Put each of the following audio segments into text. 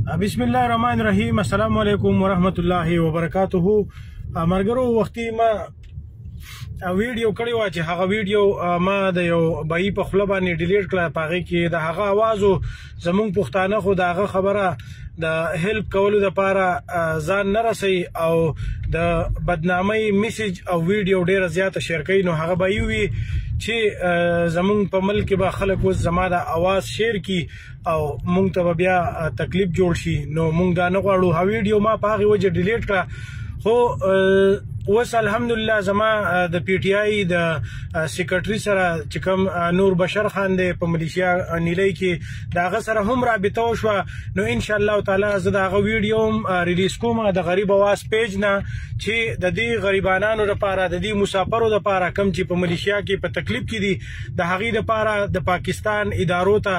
بسم الله الرحمن الرحیم. السلام علیکم ورحمت الله وبرکاته. مرګرو وختي ما ویډیو کړی و چې هغه ویډیو ما د یو بای په خپل باندې ډیلیټ کړه. پاغه کې د هغه आवाज زمون پښتانه خو دغه خبره د هیلپ کولو لپاره ځان نه رسي او د بدنامي میسج او ویډیو ډیره زیاته شیر کوي. نو هغه بای وی چې زمون په ملک به خلک وس زما د आवाज شیر کی او مونږ ته بیا تکلیف جوړ شي. نو مونږ دا نه غواړو. ها ویډیو ما پاغه وجه ډیلیټ کړه. خو وس الحمدلله زما د پی ټی آی د سیکریټری سره چې کوم نور بشر خان دی په ملیشیا نیلای کې داغه سره هم رابطه وشو. نو ان شاء الله تعالی زه داغه ویډیو ریلیز کوم د غریب आवाज پیج نه چې د دې غریبانو لپاره د دې مسافرو لپاره کم چې په ملیشیا کې په تکلیف کې دي د هغې لپاره د پاکستان ادارو ته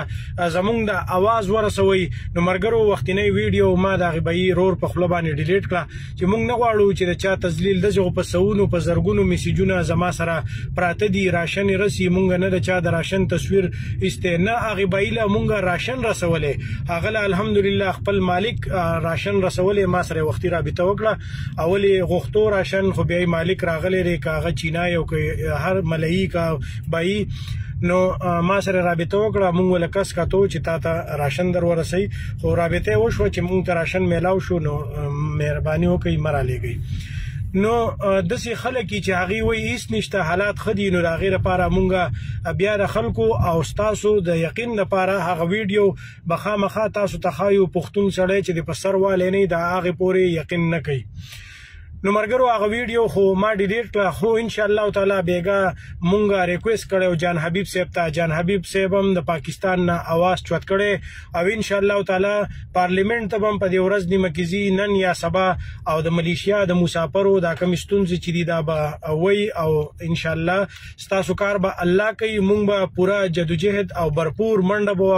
زمونږ د आवाज ورسوي. نو مرګرو وختینی ویډیو ما د غبی رور په خپل باندې ډیلیټ کړه چې مونږ نه غواړو چې د چا تذلیل د په سونو په زرګونو میسجونه زما سره پراته دي. راشن رسی مونږ نه د چا د راشن تصویر است نه هغه بایله مونږ راشن رسولې هغه الحمدلله خپل مالک راشن رسولې ما سره وختي رابطه وکړه. اولی غوښتو راشن خو بیا مالک راغلی ری کاغه چینای او هر ملئی کا بای نو ما سره رابطه وکړه. مونږ ولکس کاتو چې تا ته راشن در ورسي خو رابطه وشو چې مونږ ته راشن میلاو شو. نو مهرباني وکړئ مراله گئی. نو دسي خلک چې هغه وای هیڅ نشته حالات خدي. نو هغه لپاره مونږه بیا د خلکو او تاسو د یقین لپاره هغه ویډیو بخامخه تاسو ته خایو پښتون سړی چې د پسر والي نه د هغه پورې یقین نه کوي. نو مرګرو هغه ویډیو خو ما ډیلیټ کړه. خو ان شاء الله تعالی بیګه مونږه ریکوست کړو جان حبیب صاحب ته. جان حبیب صاحب هم د پاکستان نه आवाज چوت کړي او ان شاء الله تعالی پارلیمنت ته هم په دې ورځ نیمه کېږي نن یا سبا او د ملیشیا د مسافرو د کمیستون چې دی دا به وای او ان شاء الله ستاسو کار به الله کوي. مونږ به پورا جدوجہد او برپور منډه بو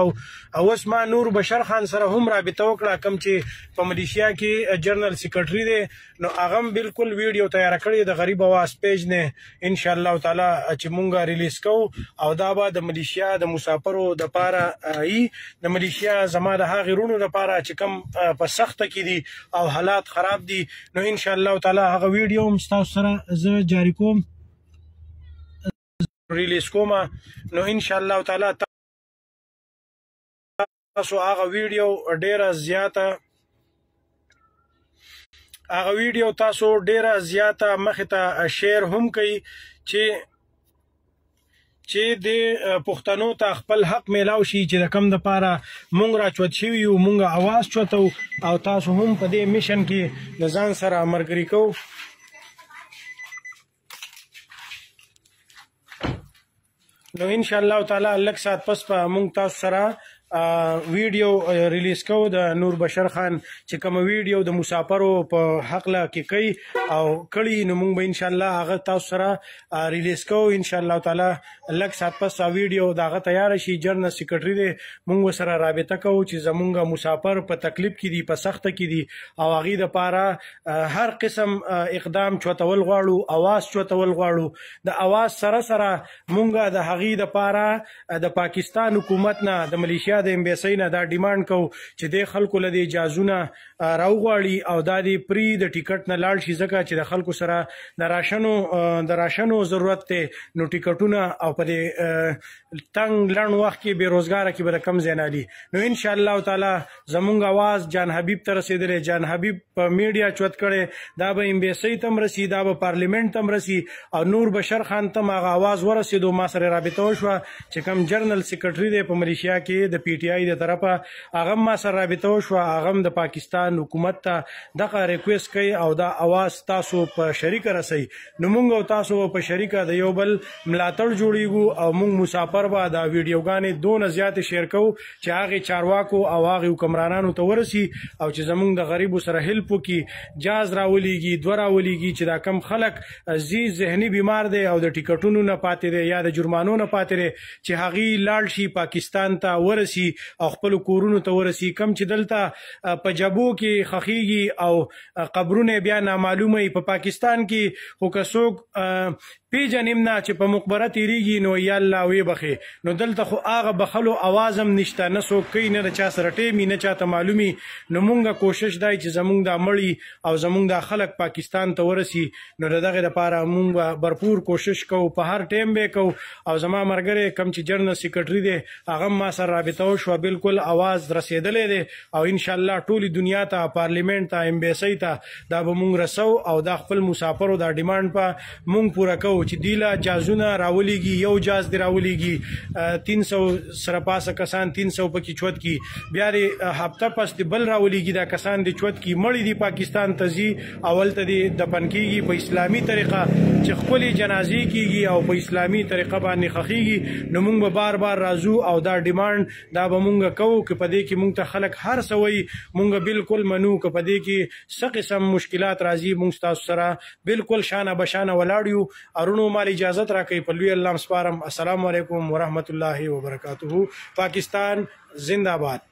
او اسما نور بشر خان سره هم رابطه وکړه کم چې په ملیشیا کې جنرال سیکریټری دی. نو هغه بالکل ویډیو تیار کړی د غریب आवाज پیج نه ان شاء الله تعالی چې مونږه ریلیز کوو او دا به د ملیشیا د مسافرو د پاره ای د ملیشیا زما د هغه غیرونو لپاره چې کم په سخت کې دي او حالات خراب دي. نو ان شاء الله تعالی هغه ویډیو هم تاسو سره زه جاری کوم ریلیز کوم. نو ان شاء الله تعالی تاسو هغه ویډیو ډیره زیاته هغه ویډیو تاسو ډیره زیاته مخ ته شیر هم کوي چې د پښتنو ته خپل حق میلاو شي چې د کم د پاره مونږ را چوت شي یو مونږه आवाज چوتو او تاسو هم په دې میشن کې د ځان سره مرګري کو. نو ان شاء الله تعالی لک سات پس په مونږ تاسو سره ویډیو ریلیز کو د نور بشر خان چې کوم ویډیو د مسافرو په حق لا کې کوي او کړي. نو موږ به ان شاء الله هغه تاسو سره ریلیز کو ان شاء الله تعالی لک سات پس ویډیو داغه تیار شي. جنرال سیکریټری دی موږ سره رابطه کوو چې زمونږ مسافر په تکلیف کې دي په سخت کې دي او هغه د پاره هر قسم اقدام چوتول غواړو आवाज چوتول غواړو. د आवाज سره سره موږ د هغه د پاره د پاکستان حکومت نه د ملیشیا د امبیسی نه دا ډیماند کو چې د خلکو له اجازهونه راوغواړي او د پری د ټیکټ نه لاړ شي ځکه چې د خلکو سره د راشنو ضرورت ته. نو ټیکټونه او په تنگ لړن وخت کې بیروزګار کې به کم زینالي. نو ان شاء الله تعالی زمونږ आवाज جان حبیب ته رسیدلې. جان حبیب په میډیا چوت کړي دا به امبیسی تم رسی دا به پارلیمنت تم رسی او نور بشر خان تم هغه आवाज ورسېدو. ما سره رابطه وشو چې کوم جنرال سیکریټری دی په ملیشیا کې د پی ټی آی د طرفه هغه ما سره رابطه وشو. هغه د پاکستان حکومت ته دغه ریکوست کوي او دا आवाज تاسو په شریک رسي. نو موږ او تاسو په شریکه د یو بل ملاتړ جوړیږو او موږ مسافر به دا ویډیوګانې دونه زیات شیر کوو چې هغه چارواکو او هغه حکمرانانو ته ورسي او چې زمونږ د غریبو سره هیلپ وکي جاز راولېږي دوه راولېږي چې دا کم خلک ذهني بیمار دي او د ټیکټونو نه پاتې دي یا د جرمانو نه پاتې دي چې هغه لاړ شي پاکستان ته ورسي ورسی او خپل کورونو ته ورسی. کم چې دلته په جبو کې خخیږي او قبرونه بیا نامعلومه په پاکستان کې خو که څوک پیژنیم نه چې په مقبره تیریږي نو یا الله وی بخي. نو دلته خو هغه بخلو आवाज هم نشته، نه څوک کوي، نه چا سره ټیمی، نه چاته معلومي. نو مونږه کوشش دی چې زمونږ د مړی او زمونږ د خلک پاکستان ته ورسی. نو دغه لپاره مونږ भरपूर کوشش کوو، په هر ټیم به کوو. او زما مرګره کم چې جنرال سیکریټری دی هغه ما سره رابطه وشو، بالکل आवाज رسیدلې دی او ان شاء الله ټولي دنیا ته، پارلیمنت ته، امبیسی ته دا به مونږ رسو او د خپل مسافرو د ډیماند په مونږ پوره کوو چې دیلا جازونه راولېږي. یو جاز دی راولېږي 300 سره پاسه کسان 300 پکې چوت کی، بیا د هفته پس دی بل راولېږي دا کسان دی چوت کی مړی دی پاکستان تزي اول ته دی دفن کیږي په اسلامي طریقه چې خپل جنازې کیږي او په اسلامي طریقه باندې خخیږي. نو مونږ به بار بار راځو او دا ډیماند دا به مونږ کوو چې په دې کې مونږ ته خلک هر سوي مونږ بالکل منو چې په دې کې څه قسم مشکلات راځي مونږ تاسو سره بالکل شانه بشانه ولاړ یو. ارونو مال اجازت راکې په لوی الله سپارم. السلام علیکم ورحمت الله وبرکاتہ. پاکستان زندہ باد.